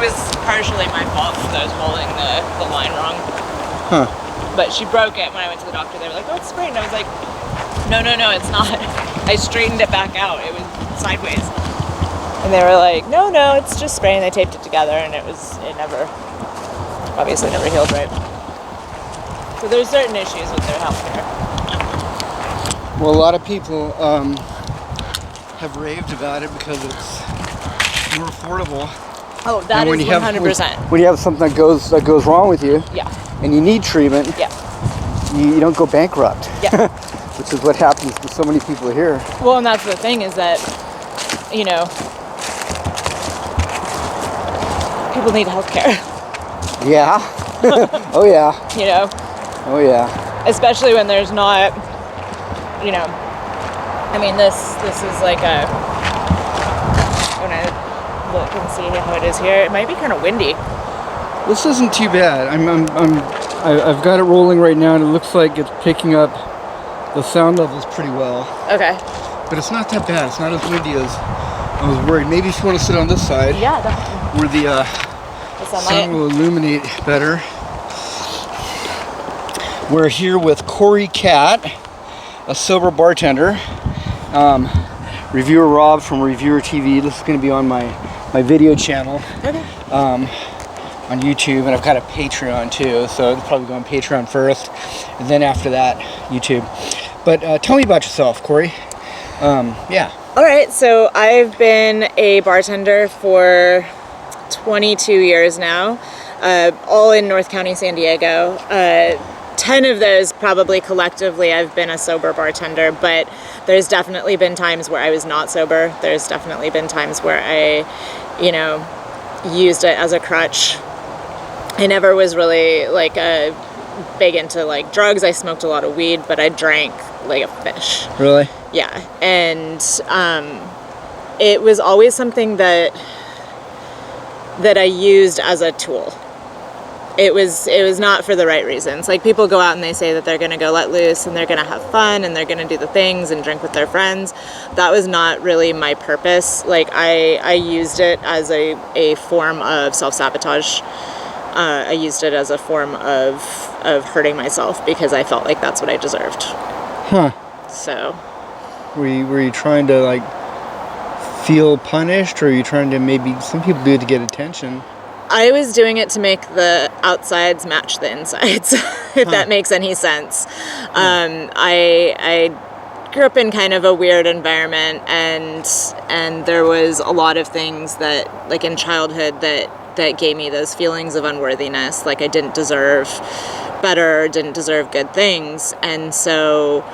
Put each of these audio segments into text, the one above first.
was partially my fault because I was holding the line wrong. Huh. But she broke it when I went to the doctor. They were like, oh, it's sprained. I was like, no, it's not. I straightened it back out. It was sideways. And they were like, no, it's just sprained. They taped it together, and it obviously never healed right. So there's certain issues with their healthcare. Well, a lot of people have raved about it because it's more affordable. Oh, that is 100%. When you have something that goes wrong with you, yeah, and you need treatment, yeah, you don't go bankrupt. Yeah. Which is what happens to so many people here. Well, and that's the thing is that, people need healthcare. Yeah. Oh yeah. Oh yeah. Especially when there's not, this is like when I look and see how it is here, it might be kind of windy. This isn't too bad. I've got it rolling right now, and it looks like it's picking up the sound levels pretty well. Okay. But it's not that bad. It's not as windy as I was worried. Maybe if you want to sit on this side. Yeah, definitely. Where the sun will illuminate better. We're here with Cori Kat, a sober bartender. Reviewer Rob from Reviewer TV. This is going to be on my video channel. Okay. On YouTube, and I've got a Patreon too, so it'll probably go on Patreon first, and then after that, YouTube. But tell me about yourself, Cori. Yeah. All right, so I've been a bartender for 22 years now, all in North County, San Diego. 10 of those probably collectively I've been a sober bartender, but there's definitely been times where I was not sober. There's definitely been times where I, used it as a crutch. I never was really big into drugs. I smoked a lot of weed, but I drank like a fish. Really? Yeah. And it was always something that I used as a tool. It was not for the right reasons. Like, people go out and they say that they're going to go let loose and they're going to have fun and they're going to do the things and drink with their friends. That was not really my purpose. Like, I used it as a form of self-sabotage. I used it as a form of hurting myself because I felt like that's what I deserved. Huh. So. Were you trying to feel punished, or are you trying to, maybe some people do it to get attention? I was doing it to make the outsides match the insides, if that makes any sense. I grew up in kind of a weird environment, and there was a lot of things that, in childhood, that gave me those feelings of unworthiness, like I didn't deserve better, didn't deserve good things. And so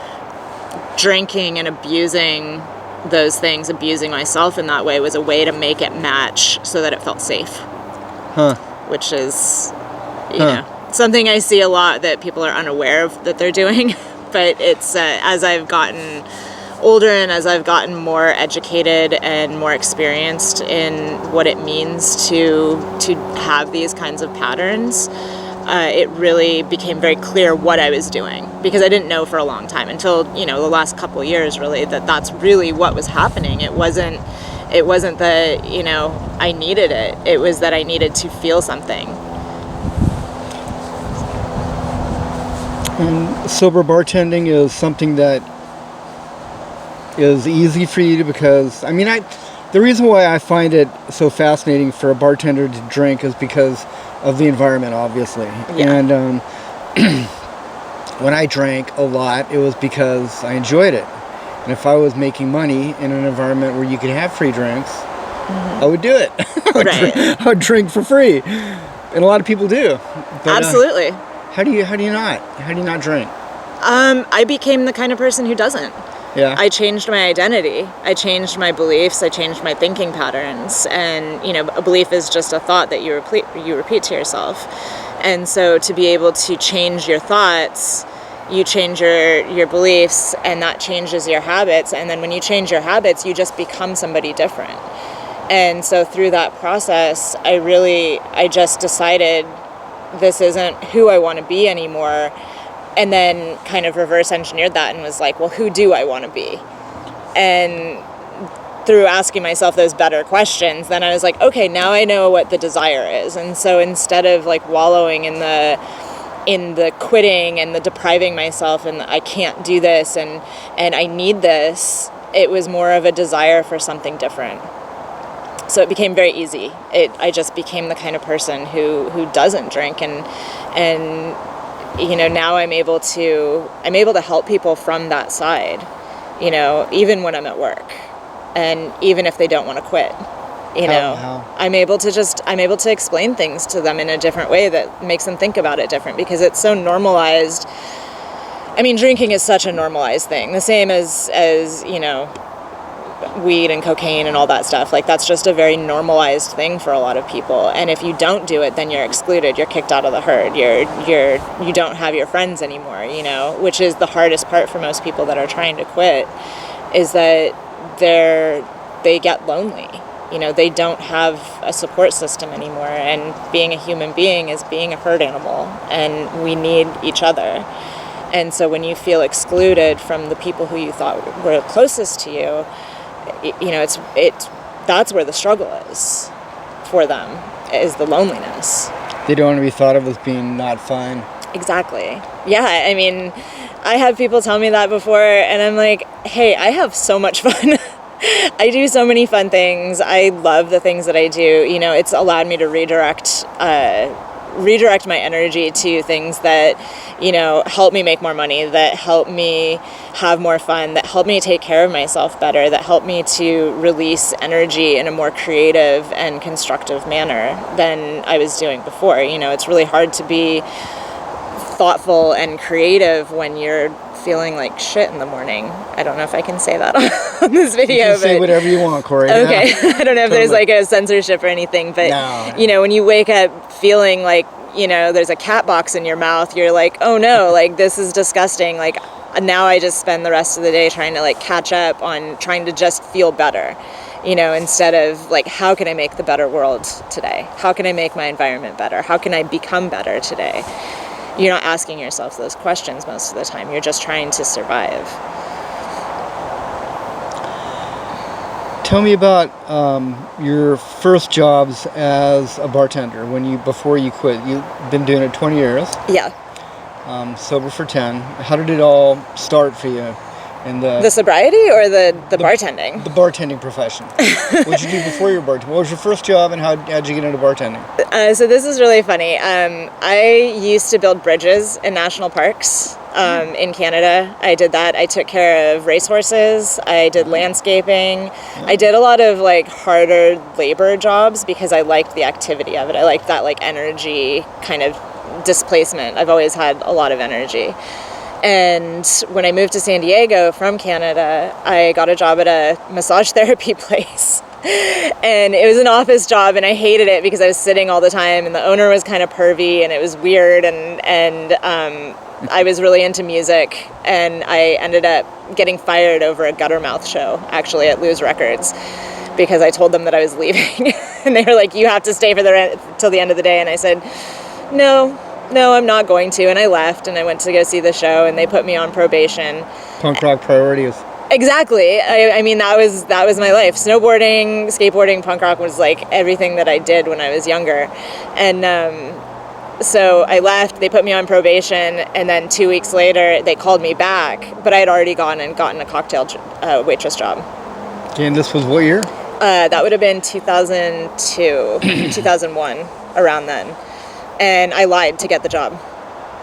drinking and abusing those things, abusing myself in that way, was a way to make it match so that it felt safe. Huh. Which is, something I see a lot that people are unaware of that they're doing. But it's, as I've gotten older and as I've gotten more educated and more experienced in what it means to have these kinds of patterns, it really became very clear what I was doing, because I didn't know for a long time until, the last couple years, really, that's really what was happening. It wasn't that, I needed it. It was that I needed to feel something. And sober bartending is something that is easy for you because, the reason why I find it so fascinating for a bartender to drink is because of the environment, obviously. Yeah. And when I drank a lot, it was because I enjoyed it. And if I was making money in an environment where you could have free drinks, I would do it. I would drink for free, and a lot of people do. But, absolutely. How do you not drink? I became the kind of person who doesn't. Yeah. I changed my identity. I changed my beliefs. I changed my thinking patterns. And a belief is just a thought that you repeat to yourself. And so to be able to change your thoughts, you change your beliefs, and that changes your habits. And then when you change your habits, you just become somebody different. And so through that process, I just decided this isn't who I want to be anymore. And then kind of reverse engineered that and was like, well, who do I want to be? And through asking myself those better questions, then I was like, okay, now I know what the desire is. And so instead of like wallowing in the quitting and the depriving myself and I can't do this and I need this, it was more of a desire for something different. So it became very easy. I just became the kind of person who doesn't drink, and now I'm able to help people from that side, even when I'm at work, and even if they don't want to quit, How? I'm able to explain things to them in a different way that makes them think about it different, because it's so normalized. I mean, drinking is such a normalized thing, the same as weed and cocaine and all that stuff. Like, that's just a very normalized thing for a lot of people. And if you don't do it, then you're excluded. You're kicked out of the herd. You don't have your friends anymore, which is the hardest part for most people that are trying to quit, is that they get lonely. They don't have a support system anymore. And being a human being is being a herd animal, and we need each other. And so when you feel excluded from the people who you thought were closest to you, that's where the struggle is for them, is the loneliness. They don't want to be thought of as being not fine. Exactly. Yeah, I mean, I have people tell me that before, and I'm like, hey, I have so much fun. I do so many fun things. I love the things that I do. It's allowed me to redirect my energy to things that, help me make more money, that help me have more fun, that help me take care of myself better, that help me to release energy in a more creative and constructive manner than I was doing before. It's really hard to be thoughtful and creative when you're feeling like shit in the morning. I don't know if I can say that on this video. You can say whatever you want, Cori. Okay. I don't know if there's like a censorship or anything, but no. When you wake up feeling like, there's a cat box in your mouth, you're like, oh no, like this is disgusting. Like now I just spend the rest of the day trying to like catch up on trying to just feel better, instead of like, how can I make the better world today? How can I make my environment better? How can I become better today? You're not asking yourself those questions most of the time. You're just trying to survive. Tell me about your first jobs as a bartender before you quit. You've been doing it 20 years. Yeah. Sober for 10. How did it all start for you? The sobriety or the bartending? The bartending profession. What did you do before you were bartending? What was your first job, and how'd you get into bartending? So this is really funny. I used to build bridges in national parks in Canada. I did that. I took care of racehorses. I did landscaping. I did a lot of like harder labor jobs because I liked the activity of it. I liked that like energy kind of displacement. I've always had a lot of energy. And when I moved to San Diego from Canada, I got a job at a massage therapy place. And it was an office job, and I hated it because I was sitting all the time, and the owner was kind of pervy, and it was weird, and I was really into music, and I ended up getting fired over a Guttermouth show, actually, at Lose Records, because I told them that I was leaving. And they were like, you have to stay till the end of the day. And I said, no, I'm not going to. And I left, and I went to go see the show, and they put me on probation. Punk rock priorities. Exactly. I mean, that was my life. Snowboarding, skateboarding, punk rock was like everything that I did when I was younger. And so I left, they put me on probation, and then 2 weeks later, they called me back, but I had already gone and gotten a cocktail waitress job. Okay, and this was what year? That would have been 2002, 2001, around then. And I lied to get the job.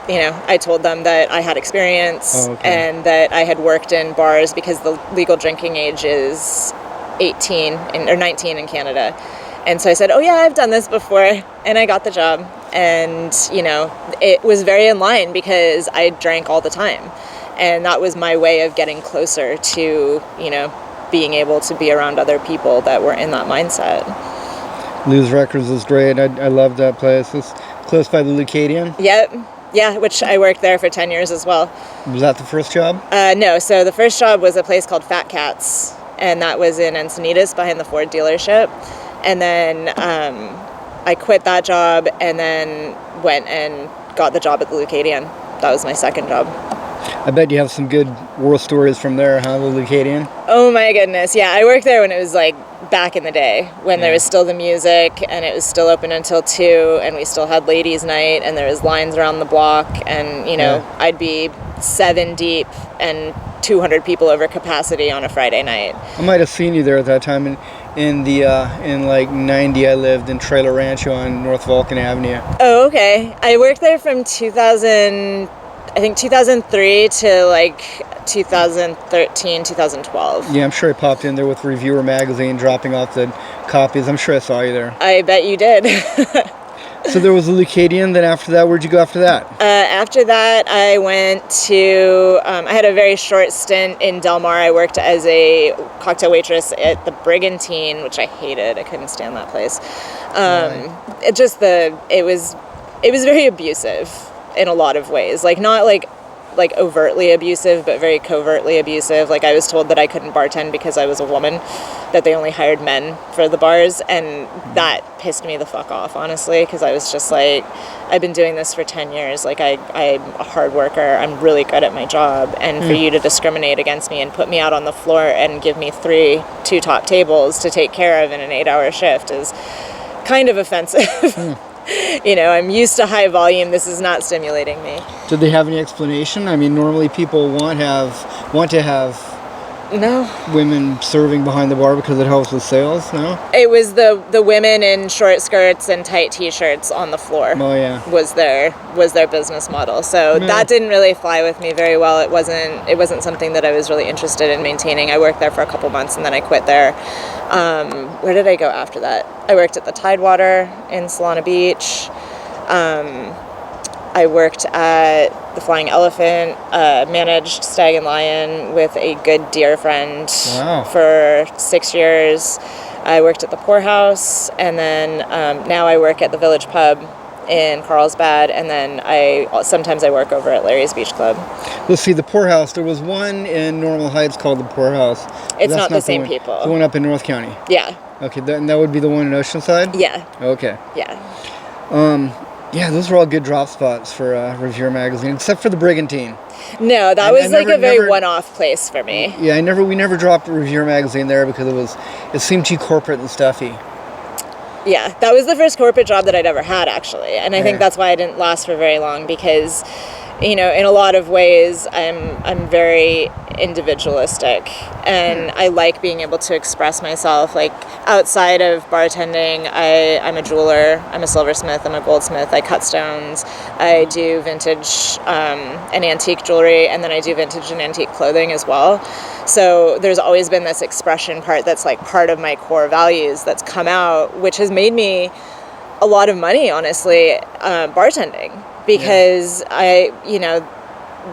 I told them that I had experience and that I had worked in bars because the legal drinking age is 18 or 19 in Canada. And so I said, oh yeah, I've done this before, and I got the job. And, it was very in line because I drank all the time. And that was my way of getting closer to, being able to be around other people that were in that mindset. Lose Records was great. I loved that place. It's close by the Leucadian. Yep. Yeah, which I worked there for 10 years as well. Was that the first job? No, so the first job was a place called Fat Cats, and that was in Encinitas behind the Ford dealership. And then I quit that job and then went and got the job at the Leucadian. That was my second job. I bet you have some good war stories from there, huh, the Leucadian? Oh my goodness, yeah. I worked there when it was like back in the day, when there was still the music and it was still open until 2 and we still had ladies' night and there was lines around the block and, I'd be 7 deep and 200 people over capacity on a Friday night. I might have seen you there at that time. In like 90, I lived in Trailer Rancho on North Vulcan Avenue. Oh, okay. I worked there from 2003 to like 2013, 2012. Yeah, I'm sure I popped in there with Reviewer magazine, dropping off the copies. I'm sure I saw you there. I bet you did. So there was the Leucadian, then after that, where'd you go after that? After that, I went to, I had a very short stint in Del Mar. I worked as a cocktail waitress at the Brigantine, which I hated. I couldn't stand that place. It was very abusive in a lot of ways. Like, not like overtly abusive, but very covertly abusive. Like, I was told that I couldn't bartend because I was a woman, that they only hired men for the bars, and that pissed me the fuck off, honestly, because I was just like, I've been doing this for 10 years. Like, I'm a hard worker. I'm really good at my job, and for you to discriminate against me and put me out on the floor and give me 2 top tables to take care of in an 8-hour shift is kind of offensive. I'm used to high volume. This is not stimulating me. Did they have any explanation? I mean, normally people want to have No. women serving behind the bar because it helps with sales. No. It was the women in short skirts and tight t-shirts on the floor. Oh yeah. Was their business model. So that didn't really fly with me very well. It wasn't something that I was really interested in maintaining. I worked there for a couple months and then I quit there. Where did I go after that? I worked at the Tidewater in Solana Beach. I worked at the Flying Elephant, managed Stag and Lion with a good dear friend for 6 years. I worked at the Poorhouse, and then now I work at the Village Pub in Carlsbad, and then sometimes I work over at Larry's Beach Club. Let's see, the Poorhouse. There was one in Normal Heights called the Poorhouse. It's not the same people. The one up in North County. Yeah. Okay, and that would be the one in Oceanside? Yeah. Okay. Yeah. Yeah, those were all good drop spots for Reviewer magazine, except for the Brigantine. No, that was like a very one-off place for me. Yeah, we never dropped Reviewer magazine there because it seemed too corporate and stuffy. Yeah, that was the first corporate job that I'd ever had, actually, and I think that's why I didn't last for very long, because in a lot of ways I'm very individualistic, and I like being able to express myself. Like, outside of bartending, I'm a jeweler, I'm a silversmith, I'm a goldsmith, I cut stones, I do vintage and antique jewelry, and then I do vintage and antique clothing as well. So there's always been this expression part that's like part of my core values that's come out, which has made me a lot of money, honestly, bartending, because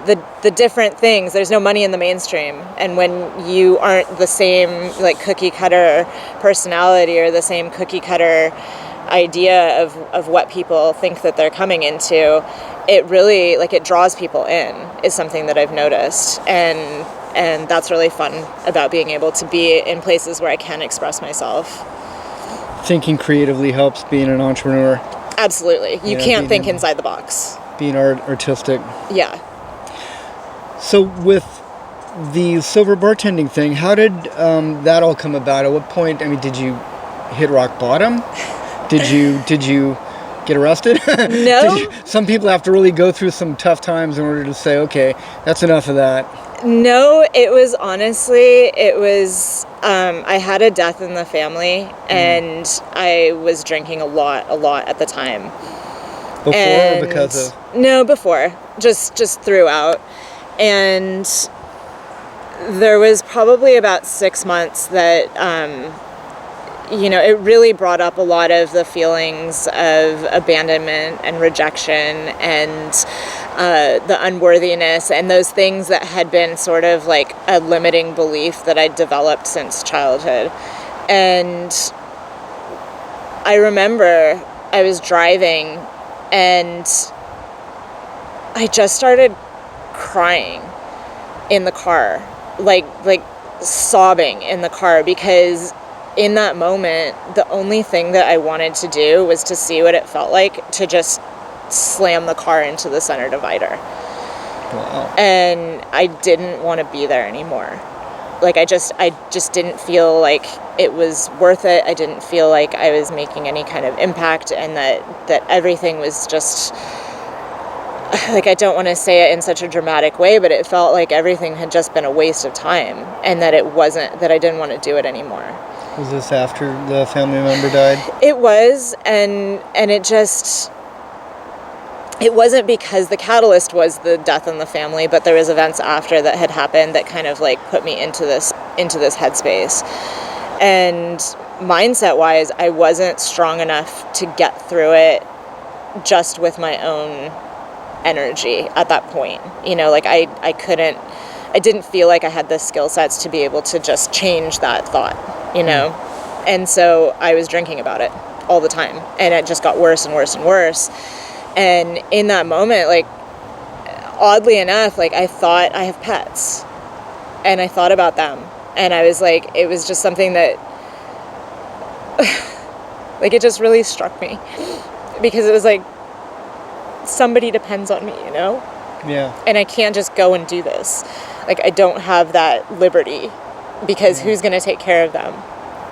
the different things, there's no money in the mainstream, and when you aren't the same like cookie cutter personality or the same cookie cutter idea of what people think that they're coming into, it really it draws people in, is something that I've noticed, and that's really fun about being able to be in places where I can express myself. Thinking creatively helps being an entrepreneur. Absolutely. You can't think inside the box. Being artistic. Yeah. So with the sober bartending thing, how did that all come about? At what point, did you hit rock bottom? Did you get arrested? No. Some people have to really go through some tough times in order to say, okay, that's enough of that. No, it was I had a death in the family, and I was drinking a lot at the time. Before or because of? No, before. Just throughout. And there was probably about 6 months that, it really brought up a lot of the feelings of abandonment and rejection and the unworthiness and those things that had been sort of like a limiting belief that I'd developed since childhood. And I remember I was driving and I just started crying in the car, like sobbing in the car, because in that moment, the only thing that I wanted to do was to see what it felt like to just slam the car into the center divider. Wow. And I didn't want to be there anymore. Like, I just didn't feel like it was worth it. I didn't feel like I was making any kind of impact, and that everything was just, like, I don't want to say it in such a dramatic way, but it felt like everything had just been a waste of time, and that I didn't want to do it anymore. Was this after the family member died? It was, and it wasn't because the catalyst was the death in the family, but there was events after that had happened that kind of like put me into this headspace. And mindset wise, I wasn't strong enough to get through it just with my own energy at that point. You know, like I didn't feel like I had the skill sets to be able to just change that thought, you know? And so I was drinking about it all the time, and it just got worse and worse and worse. And in that moment, like, oddly enough, like, I thought I have pets, and I thought about them, and I was like, it was just something that, like, it just really struck me, because it was like, somebody depends on me, you know? Yeah. And I can't just go and do this. Like, I don't have that liberty, because who's going to take care of them?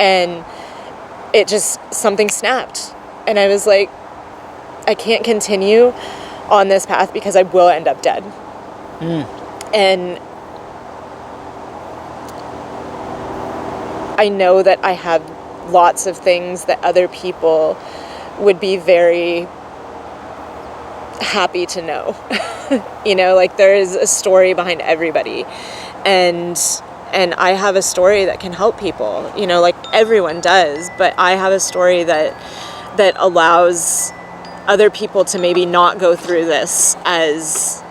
And it just, something snapped, and I was like, I can't continue on this path because I will end up dead. And I know that I have lots of things that other people would be very happy to know. You know, like, there is a story behind everybody. And I have a story that can help people, you know, like everyone does, but I have a story that allows other people to maybe not go through this as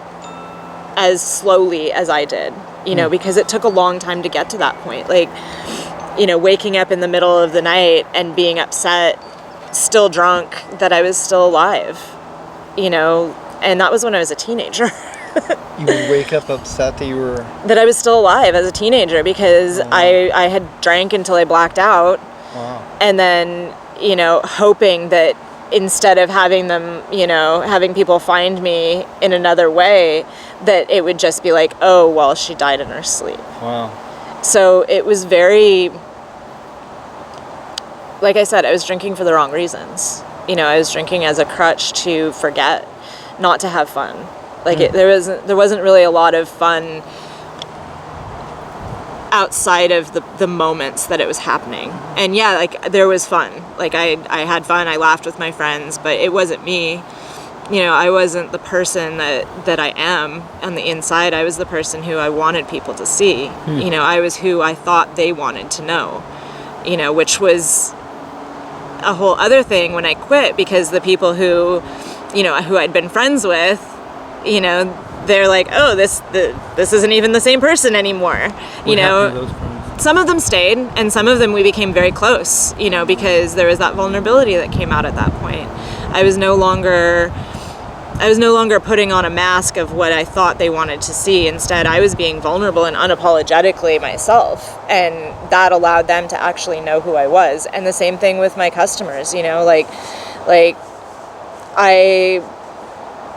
slowly as I did, you know, because it took a long time to get to that point. Like, you know, waking up in the middle of the night and being upset, still drunk, that I was still alive, you know, and that was when I was a teenager. You would wake up upset that I was still alive as a teenager, because I had drank until I blacked out. Wow. And then, you know, hoping that instead of having them, you know, having people find me in another way, that it would just be like, oh, well, she died in her sleep. Wow. So it was very, like I said, I was drinking for the wrong reasons. You know, I was drinking as a crutch to forget, not to have fun. Like, there wasn't really a lot of fun outside of the moments that it was happening. And yeah, like, there was fun. Like, I had fun, I laughed with my friends, but it wasn't me. You know, I wasn't the person that I am on the inside. I was the person who I wanted people to see. You know, I was who I thought they wanted to know, you know, which was a whole other thing when I quit, because the people who, you know, who I'd been friends with, you know, they're like, oh, this isn't even the same person anymore. You know, some of them stayed, and some of them we became very close, you know, because there was that vulnerability that came out at that point. I was no longer putting on a mask of what I thought they wanted to see. Instead, I was being vulnerable and unapologetically myself, and that allowed them to actually know who I was. And the same thing with my customers, you know, like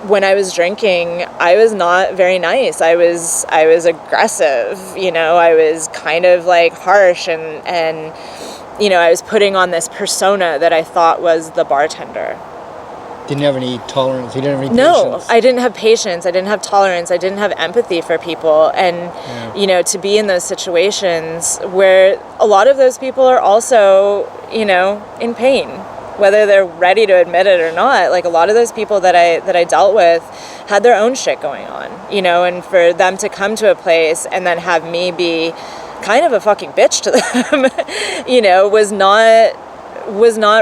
when I was drinking, I was not very nice. I was aggressive, you know, I was kind of like harsh, and you know, I was putting on this persona that I thought was the bartender. Didn't have any tolerance. You didn't have any No, patience. I didn't have patience. I didn't have tolerance. I didn't have empathy for people. And, you know, to be in those situations where a lot of those people are also, you know, in pain, whether they're ready to admit it or not. Like, a lot of those people that I dealt with had their own shit going on, you know, and for them to come to a place and then have me be kind of a fucking bitch to them, you know, was not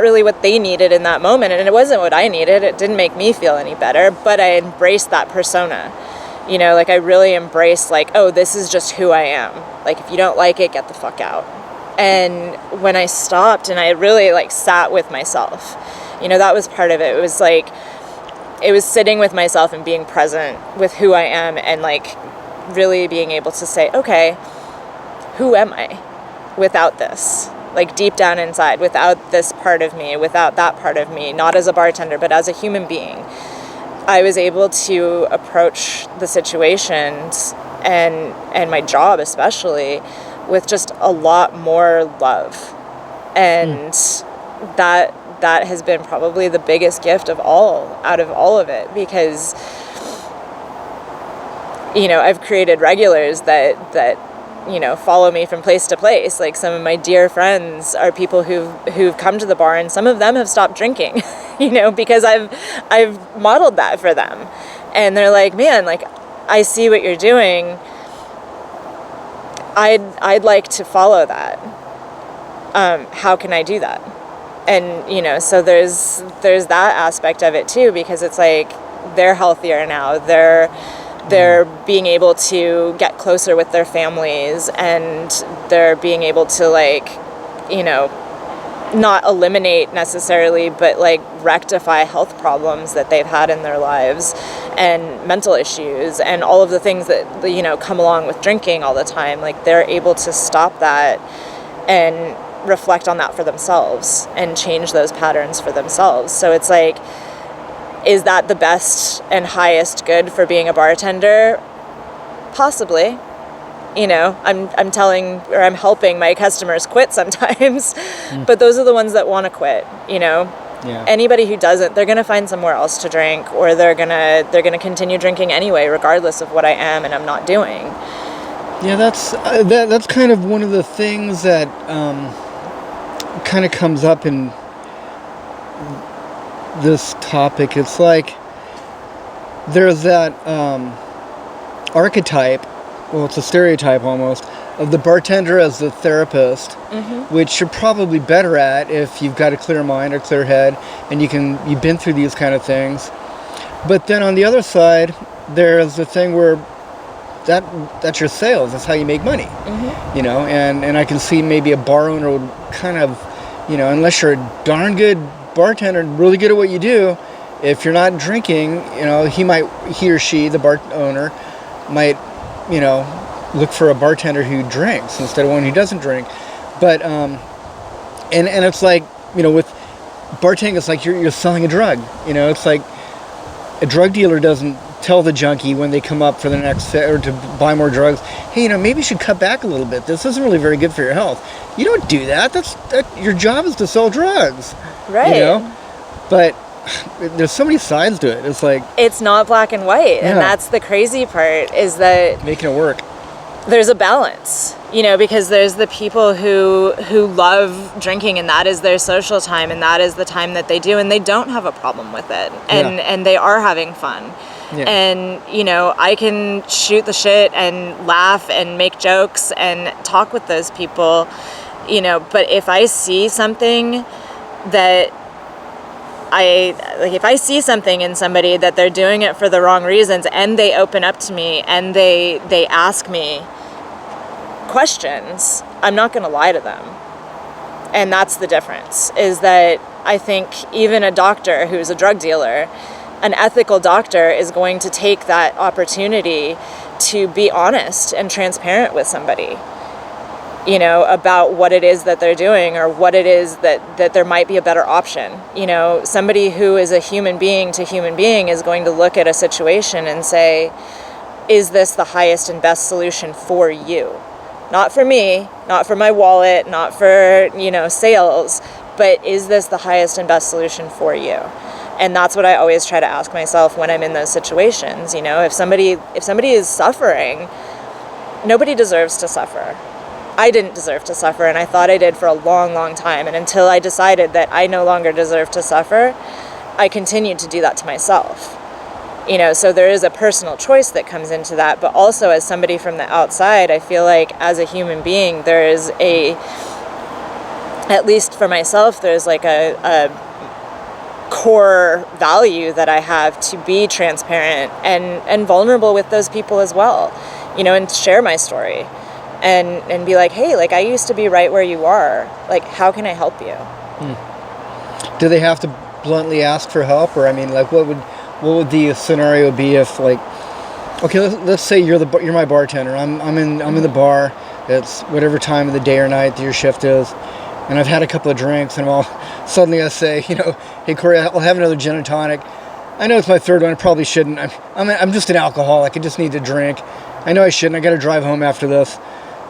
really what they needed in that moment. And it wasn't what I needed. It didn't make me feel any better, but I embraced that persona, you know, like, I really embraced, like, oh, this is just who I am. Like, if you don't like it, get the fuck out. And when I stopped and I really, like, sat with myself, you know, that was part of it. It was like, it was sitting with myself and being present with who I am, and, like, really being able to say, okay, who am I without this? Like, deep down inside, without this part of me, without that part of me, not as a bartender, but as a human being. I was able to approach the situations and my job especially with just a lot more love. And that has been probably the biggest gift out of all of it, because I've created regulars that follow me from place to place. Like, some of my dear friends are people who've come to the bar, and some of them have stopped drinking, because I've modeled that for them. And they're like, man, like, I see what you're doing. I'd like to follow that. How can I do that? And, so there's that aspect of it too, because it's like, they're healthier now. They're being able to get closer with their families, and they're being able to, like, not eliminate necessarily, but like rectify health problems that they've had in their lives, and mental issues, and all of the things that, come along with drinking all the time. Like, they're able to stop that and reflect on that for themselves and change those patterns for themselves. So it's like, is that the best and highest good for being a bartender? Possibly. I'm telling, or I'm helping my customers quit sometimes, but those are the ones that want to quit. Yeah. Anybody who doesn't, they're gonna find somewhere else to drink, or they're gonna continue drinking anyway, regardless of what I am and I'm not doing. Yeah, that's kind of one of the things that kind of comes up in this topic. It's like, there's that archetype, well, it's a stereotype almost, of the bartender as the therapist, which you're probably better at if you've got a clear mind or clear head, and you've been through these kind of things. But then on the other side, there's the thing where that's your sales. That's how you make money. And I can see maybe a bar owner would kind of, unless you're a darn good bartender, really good at what you do, if you're not drinking, he or she, the bar owner, might, look for a bartender who drinks instead of one who doesn't drink. But and it's like, with bartending, it's like you're selling a drug. It's like a drug dealer doesn't tell the junkie when they come up for the next or to buy more drugs, hey, maybe you should cut back a little bit. This isn't really very good for your health. You don't do that. Your job is to sell drugs. Right. But there's so many sides to it. It's like, it's not black and white. And that's the crazy part, is that making it work. There's a balance, because there's the people who love drinking, and that is their social time, and that is the time that they do, and they don't have a problem with it, and they are having fun. Yeah. And, I can shoot the shit and laugh and make jokes and talk with those people, but if I see something that if I see something in somebody that they're doing it for the wrong reasons, and they open up to me and they ask me questions, I'm not going to lie to them. And that's the difference, is that I think even a doctor who's a drug dealer, an ethical doctor, is going to take that opportunity to be honest and transparent with somebody, about what it is that they're doing, or what it is that there might be a better option. Somebody who is a human being to human being is going to look at a situation and say, is this the highest and best solution for you? Not for me, not for my wallet, not for, sales, but is this the highest and best solution for you? And that's what I always try to ask myself when I'm in those situations. If somebody is suffering, nobody deserves to suffer. I didn't deserve to suffer, and I thought I did for a long, long time. And until I decided that I no longer deserved to suffer, I continued to do that to myself. So there is a personal choice that comes into that, but also as somebody from the outside, I feel like as a human being, there is at least for myself, there's like a core value that I have to be transparent and vulnerable with those people as well, and share my story. And be like, hey, like, I used to be right where you are. Like, how can I help you? Do they have to bluntly ask for help? Or, I mean, like, what would the scenario be if, like, okay, let's say you're my bartender. I'm in the bar. It's whatever time of the day or night that your shift is, and I've had a couple of drinks, and suddenly I say, hey, Cori, I'll have another gin and tonic. I know it's my third one. I probably shouldn't. I'm just an alcoholic. I just need to drink. I know I shouldn't. I got to drive home after this,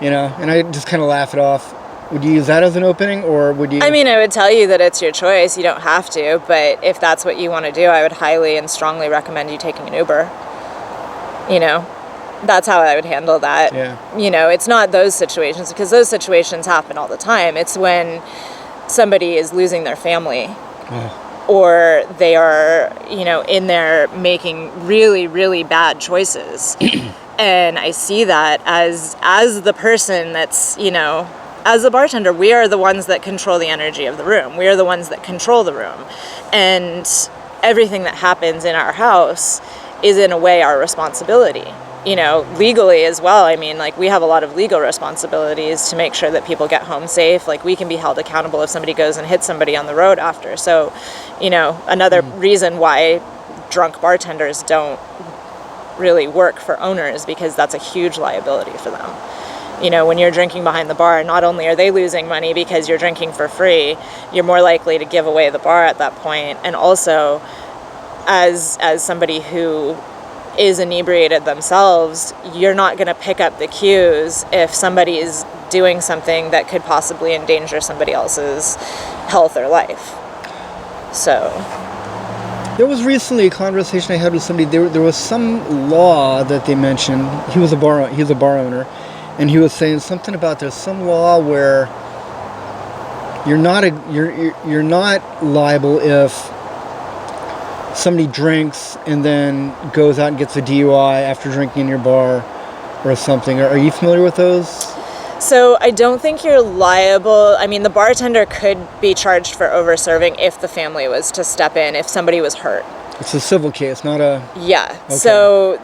and I just kind of laugh it off. Would you use that as an opening, or would you? I mean, I would tell you that it's your choice. You don't have to, but if that's what you want to do, I would highly and strongly recommend you taking an Uber. That's how I would handle that. Yeah. It's not those situations, because those situations happen all the time. It's when somebody is losing their family. Or they are, in there making really, really bad choices. And I see that as the person that's, as the bartender, we are the ones that control the energy of the room. We are the ones that control the room. And everything that happens in our house is in a way our responsibility. Legally as well. I mean, we have a lot of legal responsibilities to make sure that people get home safe. We can be held accountable if somebody goes and hits somebody on the road after. So, another reason why drunk bartenders don't really work for owners, because that's a huge liability for them. When you're drinking behind the bar, not only are they losing money because you're drinking for free, you're more likely to give away the bar at that point. And also, as somebody who is inebriated themselves, you're not going to pick up the cues if somebody is doing something that could possibly endanger somebody else's health or life. So there was recently a conversation I had with somebody. There was some law that they mentioned. He's a bar owner, and he was saying something about there's some law where you're not liable if somebody drinks and then goes out and gets a DUI after drinking in your bar or something. Are you familiar with those? So I don't think you're liable. I mean, the bartender could be charged for over-serving if the family was to step in, if somebody was hurt. It's a civil case, not a... Yeah. Okay. So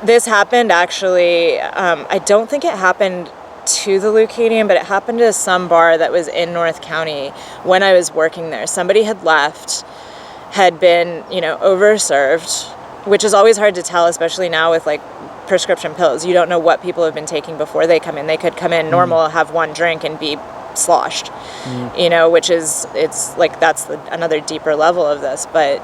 this happened actually, I don't think it happened to the Leucadian, but it happened to some bar that was in North County when I was working there. Somebody had left, had been, overserved, which is always hard to tell, especially now with prescription pills. You don't know what people have been taking before they come in. They could come in normal, have one drink, and be sloshed, which is, that's another deeper level of this. But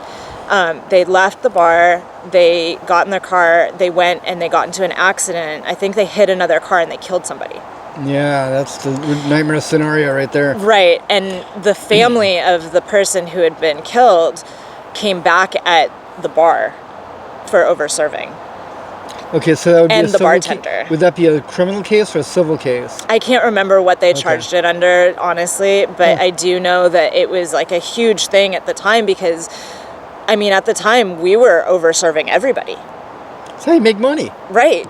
they left the bar, they got in their car, they went and they got into an accident. I think they hit another car and they killed somebody. Yeah, that's the nightmare scenario right there. Right, and the family of the person who had been killed came back at the bar for over-serving. Okay, so that would be and a the civil bartender. Would that be a criminal case or a civil case? I can't remember what they charged it under, honestly, but I do know that it was a huge thing at the time because, at the time we were over-serving everybody. That's how you make money. Right.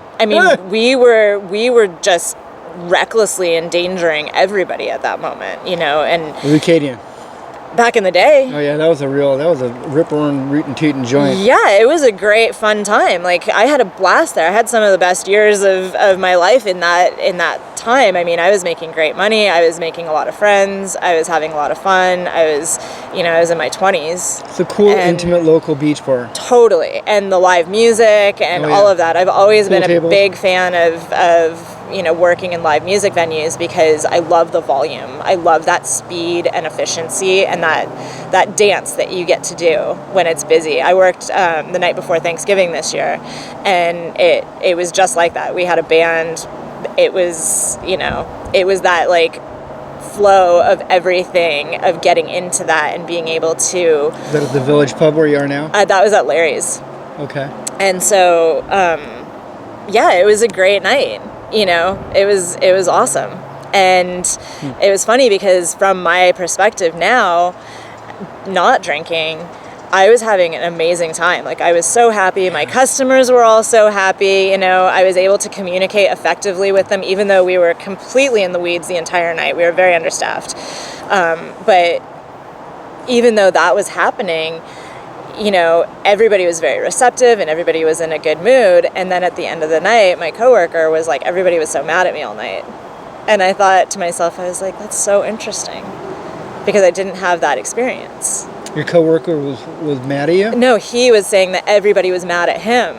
We were just recklessly endangering everybody at that moment, and Leucadian. Back in the day. Oh yeah, that was a rip-roaring, rootin' tootin' joint. Yeah, it was a great fun time. I had a blast there. I had some of the best years of my life in that time. I was making great money. I was making a lot of friends. I was having a lot of fun. I was in my 20s. It's a cool, intimate local beach bar. Totally. And the live music and all of that. I've always been a big fan of working in live music venues because I love the volume. I love that speed and efficiency and that dance that you get to do when it's busy. I worked the night before Thanksgiving this year, and it was just like that. We had a band. It was that flow of everything, of getting into that and being able to... Is that at the Village Pub where you are now? That was at Larry's. Okay. And so, it was a great night. It was awesome. And it was funny because from my perspective now, not drinking, I was having an amazing time. I was so happy. My customers were all so happy. I was able to communicate effectively with them, even though we were completely in the weeds the entire night. We were very understaffed. But even though that was happening, everybody was very receptive and everybody was in a good mood. And then at the end of the night, my coworker was everybody was so mad at me all night. And I thought to myself, I was that's so interesting because I didn't have that experience. Your coworker was mad at you? No, he was saying that everybody was mad at him,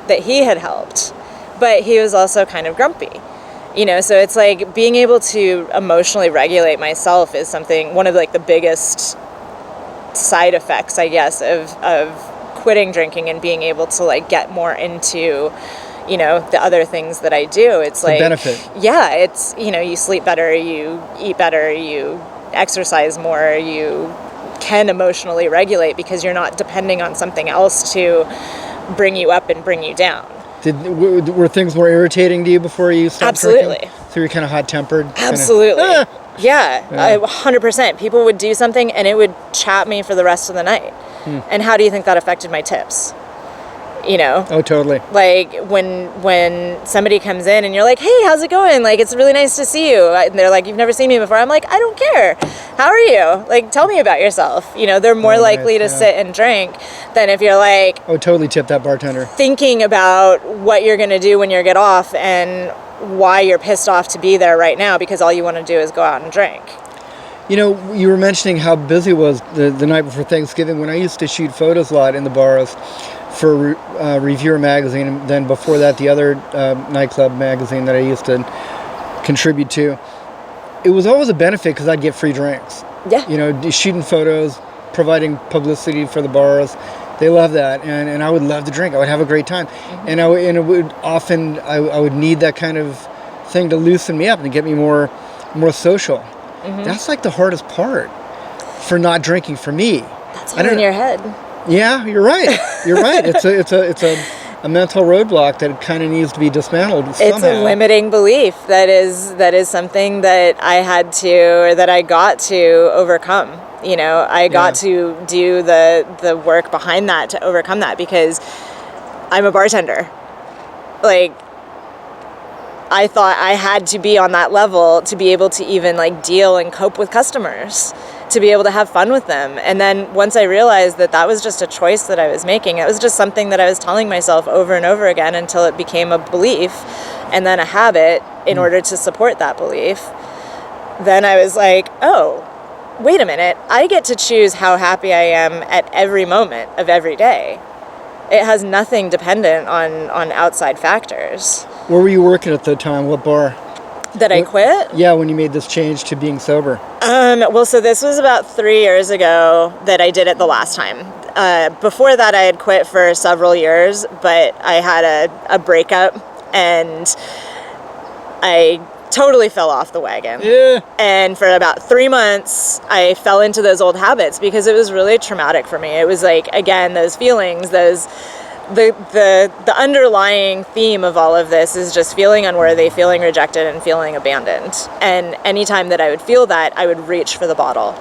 that he had helped. But he was also kind of grumpy. So it's being able to emotionally regulate myself is one of the biggest side effects, I guess, of quitting drinking and being able to like get more into, you know, the other things that I do, it's like benefit. Yeah, it's, you know, you sleep better, you eat better, you exercise more, you can emotionally regulate because you're not depending on something else to bring you up and bring you down. Were things more irritating to you before you stopped Absolutely. drinking? So you're kind of hot-tempered? Absolutely. Yeah, Yeah. 100%. People would do something and it would chat me for the rest of the night. And how do you think that affected my tips? You know? Oh, totally. Like when somebody comes in and you're like, hey, how's it going? Like, it's really nice to see you. And they're like, you've never seen me before. I'm like, I don't care. How are you? Like, tell me about yourself. You know, they're more likely to sit and drink than if you're like... Oh, totally tip that bartender. Thinking about what you're going to do when you get off and why you're pissed off to be there right now because all you want to do is go out and drink. You know, you were mentioning how busy it was the night before Thanksgiving when I used to shoot photos a lot in the bars for Reviewer magazine, and then before that the other nightclub magazine that I used to contribute to. It was always a benefit because I'd get free drinks. Yeah. You know, shooting photos, providing publicity for the bars. They love that, and I would love to drink. I would have a great time, and it would often I would need that kind of thing to loosen me up and get me more social. That's like the hardest part for not drinking for me. That's all in your head. Yeah, you're right. You're right. It's a mental roadblock that kind of needs to be dismantled somehow. It's a limiting belief that is something that I had to, or that I got to overcome. You know, I got to do the work behind that to overcome that because I'm a bartender. Like, I thought I had to be on that level to be able to even like deal and cope with customers, to be able to have fun with them. And then once I realized that was just a choice that I was making, it was just something that I was telling myself over and over again until it became a belief and then a habit in order to support that belief. Then I was like, oh, wait a minute, I get to choose how happy I am at every moment of every day. It has nothing dependent on outside factors. Where were you working at the time? What bar? I quit? Yeah, when you made this change to being sober. Well, so this was about 3 years ago that I did it the last time. Before that, I had quit for several years, but I had a breakup, and I totally fell off the wagon. Yeah. And for about 3 months, I fell into those old habits because it was really traumatic for me. It was like, again, those feelings, the underlying theme of all of this is just feeling unworthy, feeling rejected, and feeling abandoned. And anytime that I would feel that, I would reach for the bottle,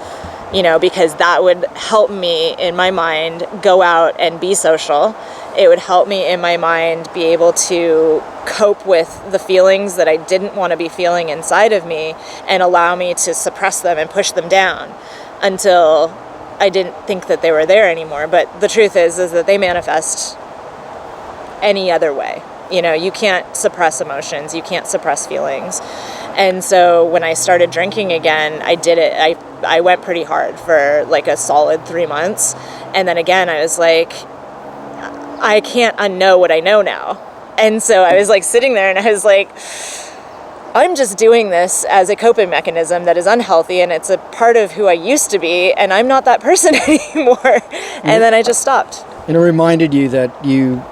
you know, because that would help me in my mind go out and be social. It would help me in my mind be able to cope with the feelings that I didn't want to be feeling inside of me and allow me to suppress them and push them down until I didn't think that they were there anymore. But the truth is that they manifest any other way. You know, you can't suppress emotions, you can't suppress feelings. And so when I started drinking again, I did it. I went pretty hard for like a solid 3 months. And then again, I was like, I can't unknow what I know now. And so I was like sitting there and I was like, I'm just doing this as a coping mechanism that is unhealthy, and it's a part of who I used to be, and I'm not that person anymore. And then I just stopped. And it reminded you that you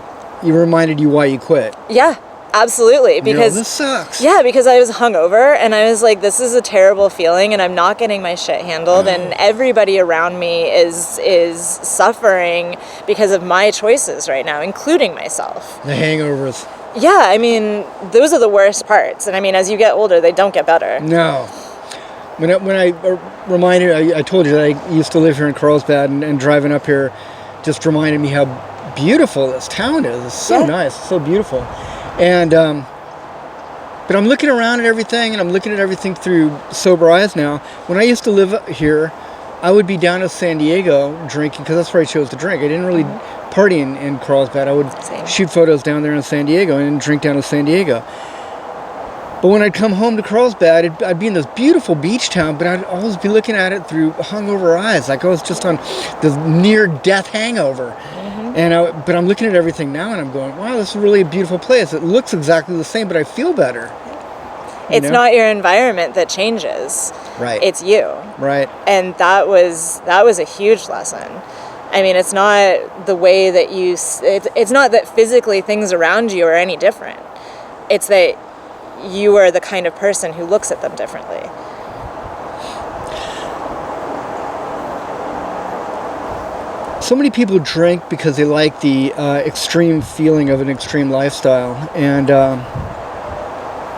reminded you why you quit. Yeah, absolutely. Because this sucks. Yeah, because I was hungover and I was like, this is a terrible feeling and I'm not getting my shit handled, and everybody around me is suffering because of my choices right now, including myself. The hangovers. Yeah, I mean, those are the worst parts. And I mean, as you get older, they don't get better. No. When I reminded, I told you that I used to live here in Carlsbad, and driving up here just reminded me how beautiful this town is. It's so nice, so beautiful. And but I'm looking around at everything, and I'm looking at everything through sober eyes now. When I used to live here, I would be down in San Diego drinking, because that's where I chose to drink. I didn't really party in Carlsbad. I would shoot photos down there in San Diego and drink down in San Diego. But when I'd come home to Carlsbad, I'd be in this beautiful beach town, but I'd always be looking at it through hungover eyes, like I was just on this near-death hangover. But I'm looking at everything now, and I'm going, wow, this is really a beautiful place. It looks exactly the same, but I feel better. It's not your environment that changes. Right. It's you. Right. And that was a huge lesson. I mean, it's not the way that it's not that physically things around you are any different. It's that you are the kind of person who looks at them differently. So many people drink because they like the extreme feeling of an extreme lifestyle. And,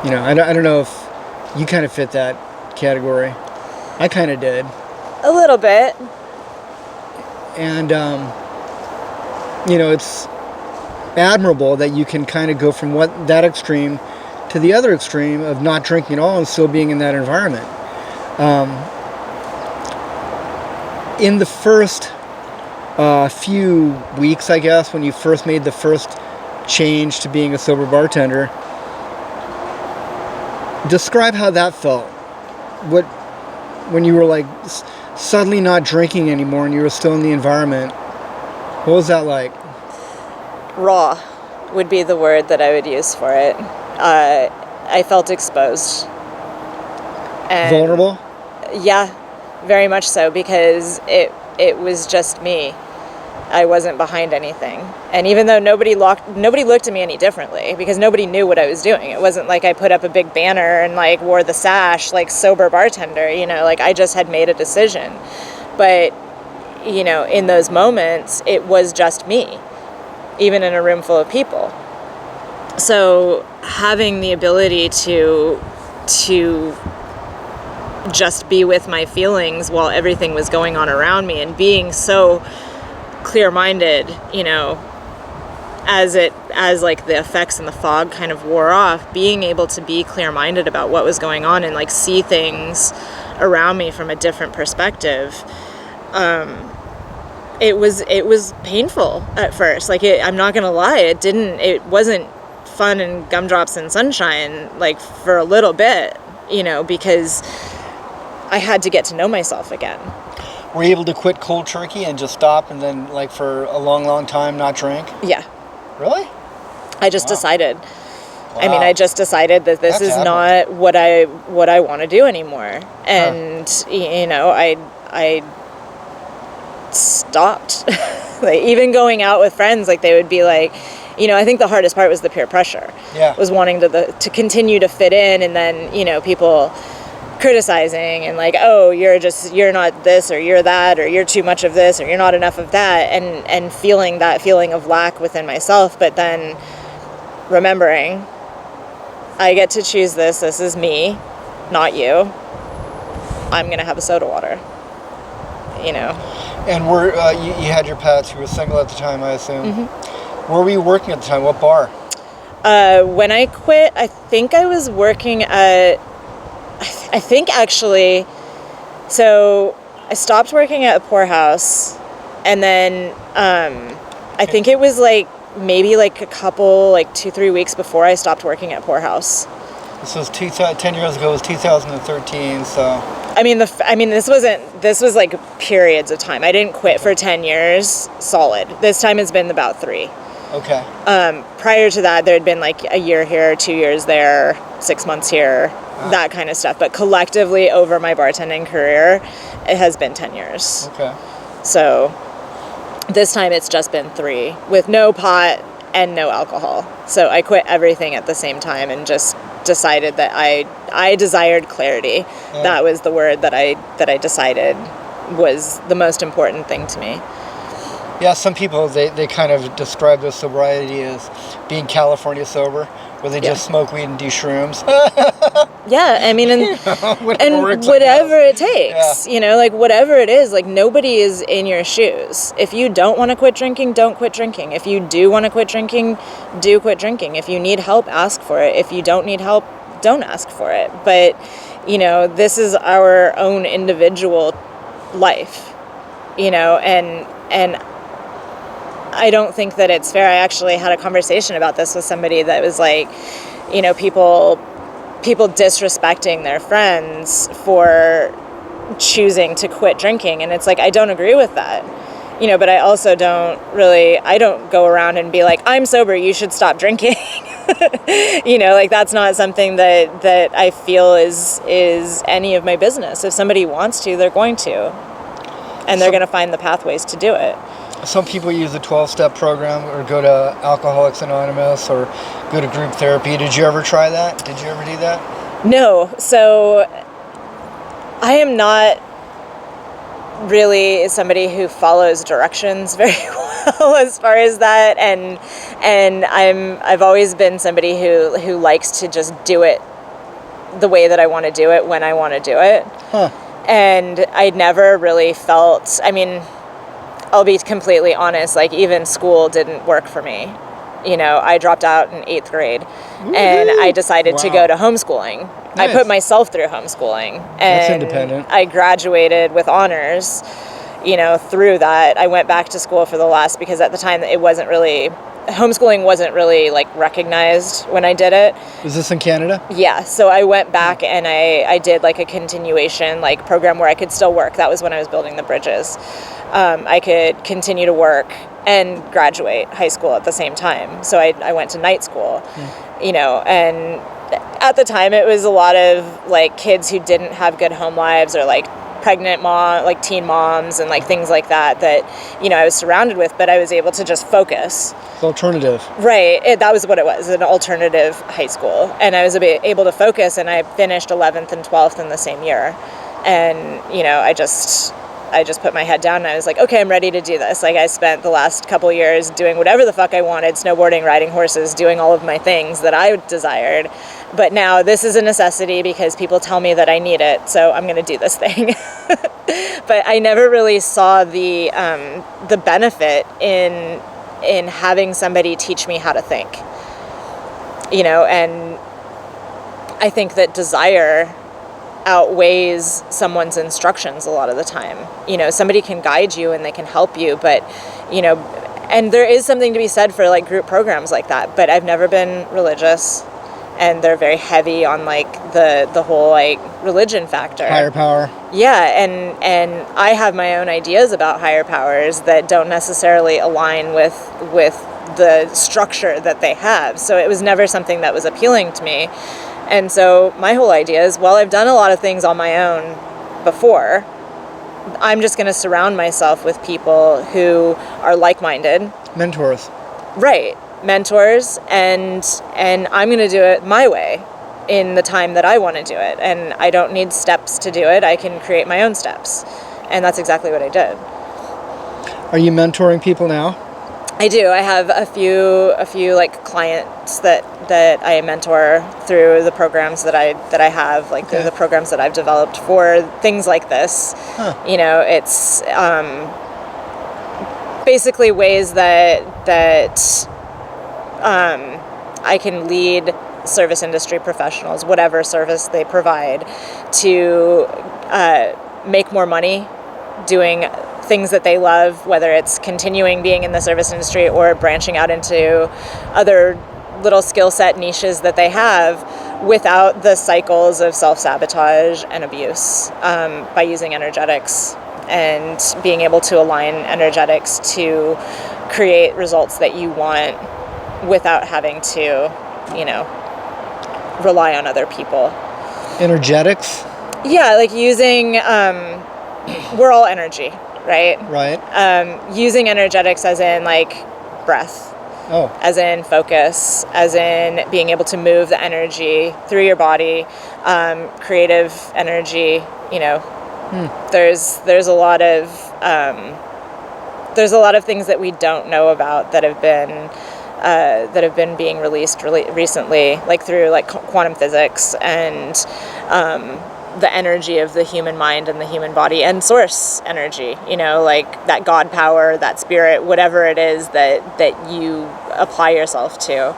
you know, I don't know if you kind of fit that category. I kind of did. A little bit. And, you know, it's admirable that you can kind of go from that extreme to the other extreme of not drinking at all and still being in that environment. In the first few weeks, I guess, when you first made the first change to being a sober bartender, describe how that felt. When you were like suddenly not drinking anymore and you were still in the environment, what was that like? Raw would be the word that I would use for it. I felt exposed. And vulnerable? Yeah, very much so, because it was just me. I wasn't behind anything. And even though nobody looked at me any differently, because nobody knew what I was doing. It wasn't like I put up a big banner and like wore the sash like sober bartender, you know, like I just had made a decision. But, you know, in those moments, it was just me, even in a room full of people. So having the ability to just be with my feelings while everything was going on around me, and being so clear-minded, you know, as like the effects and the fog kind of wore off, being able to be clear-minded about what was going on and like see things around me from a different perspective, it was painful at first. Like I'm not gonna lie, it wasn't fun and gumdrops and sunshine like for a little bit, you know, because I had to get to know myself again. Were you able to quit cold turkey and just stop and then like for a long time not drink? Yeah. Really? I just decided. Wow. I mean, I just decided that this is not what I want to do anymore. And you know, I stopped. Like even going out with friends, like they would be like, you know, I think the hardest part was the peer pressure. Yeah. Was wanting to continue to fit in, and then, you know, people criticizing and like, oh, you're not this, or you're that, or you're too much of this, or you're not enough of that, and feeling that feeling of lack within myself. But then remembering, I get to choose this is me, not you. I'm gonna have a soda water, you know. And you had your pets, you were single at the time, I assume. Mm-hmm. Where were you working at the time? What bar? When I quit, I think I was working at, I think actually, so I stopped working at a poorhouse, and then I think it was like maybe like a couple, like 2-3 weeks before I stopped working at poorhouse. This was 10 years ago. It was 2013. So I mean, this was like periods of time. I didn't quit for 10 years solid. This time it's been about 3. Okay. Prior to that, there had been like a year here, 2 years there, 6 months here, that kind of stuff. But collectively, over my bartending career, it has been 10 years. Okay. So this time it's just been 3, with no pot and no alcohol. So I quit everything at the same time and just decided that I desired clarity. Yeah. That was the word that I decided was the most important thing to me. Yeah, some people, they kind of describe their sobriety as being California sober, where they just smoke weed and do shrooms. Yeah, I mean, and whatever it takes, you know, like whatever it is, like nobody is in your shoes. If you don't want to quit drinking, don't quit drinking. If you do want to quit drinking, do quit drinking. If you need help, ask for it. If you don't need help, don't ask for it. But, you know, this is our own individual life, you know, and I don't think that it's fair. I actually had a conversation about this with somebody that was like, you know, people disrespecting their friends for choosing to quit drinking. And it's like, I don't agree with that, you know, but I also I don't go around and be like, I'm sober, you should stop drinking. You know, like that's not something that I feel is any of my business. If somebody wants to, they're going to, and they're going to find the pathways to do it. some people use a 12-step program or go to Alcoholics Anonymous or go to group therapy. Did you ever try that? Did you ever do that? No. So I am not really somebody who follows directions very well as far as that, and I've always been somebody who likes to just do it the way that I want to do it when I want to do it. Huh. And I never really felt, I mean, I'll be completely honest, like even school didn't work for me. You know, I dropped out in 8th grade. Woo-hoo! And I decided to go to homeschooling. Nice. I put myself through homeschooling. And that's independent. I graduated with honors, you know, through that. I went back to school for the last, because at the time homeschooling wasn't really like recognized when I did it. Was this in Canada? Yeah. So I went back and I did like a continuation like program where I could still work. That was when I was building the bridges. I could continue to work and graduate high school at the same time. So I went to night school, you know, and at the time it was a lot of like kids who didn't have good home lives or like pregnant mom, like teen moms and like things like that, you know, I was surrounded with, but I was able to just focus. It's alternative. Right. That was what it was, an alternative high school. And I was able to focus, and I finished 11th and 12th in the same year. And, you know, I just put my head down and I was like, okay, I'm ready to do this. Like I spent the last couple years doing whatever the fuck I wanted, snowboarding, riding horses, doing all of my things that I desired. But now this is a necessity because people tell me that I need it. So I'm going to do this thing. But I never really saw the benefit in having somebody teach me how to think, you know, and I think that desire outweighs someone's instructions a lot of the time. You know, somebody can guide you and they can help you, but, you know, and there is something to be said for like group programs like that, but I've never been religious, and they're very heavy on like the whole like religion factor. Higher power. Yeah, and I have my own ideas about higher powers that don't necessarily align with the structure that they have. So it was never something that was appealing to me. And so my whole idea is, well, I've done a lot of things on my own before. I'm just going to surround myself with people who are like-minded. Mentors. Right. Mentors. And I'm going to do it my way in the time that I want to do it. And I don't need steps to do it. I can create my own steps. And that's exactly what I did. Are you mentoring people now? I do. I have a few like clients that I mentor through the programs that I have, like through the programs that I've developed for things like this. Huh. You know, it's basically ways that I can lead service industry professionals, whatever service they provide, to make more money doing things that they love, whether it's continuing being in the service industry or branching out into other little skill set niches that they have without the cycles of self-sabotage and abuse, by using energetics and being able to align energetics to create results that you want without having to, you know, rely on other people. Energetics? Yeah, like using, we're all energy. Right? Right. Using energetics as in like breath. Oh. As in focus, as in being able to move the energy through your body, creative energy, you know. There's a lot of things that we don't know about that have been being released recently, like through like quantum physics and the energy of the human mind and the human body and source energy, you know, like that God power, that spirit, whatever it is that you apply yourself to.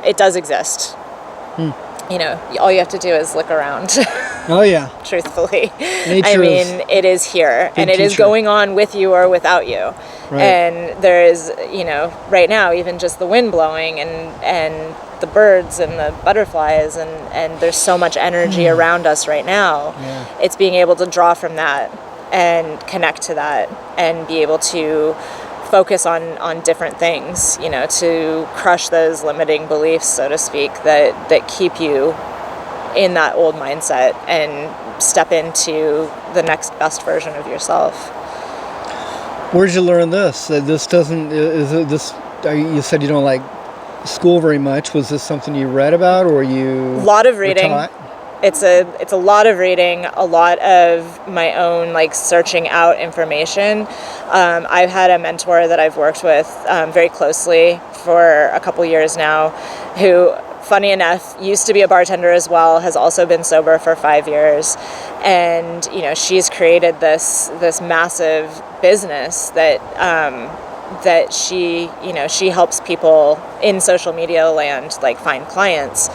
It does exist. You know, all you have to do is look around. Oh yeah. Truthfully. Nature, I mean, it is here and it is going on with you or without you. Right. And there is, you know, right now, even just the wind blowing and the birds and the butterflies and there's so much energy around us right now. Yeah. It's being able to draw from that and connect to that and be able to focus on different things, you know, to crush those limiting beliefs, so to speak, that keep you in that old mindset and step into the next best version of yourself. Where'd you learn this? This doesn't, is it this, you said you don't like school very much. Was this something you read about, or you A lot of reading. were taught? It's a lot of reading, a lot of my own like searching out information. I've had a mentor that I've worked with very closely for a couple years now, who, funny enough, used to be a bartender as well, has also been sober for 5 years. And, you know, she's created this massive business that that she, you know, she helps people in social media land like find clients.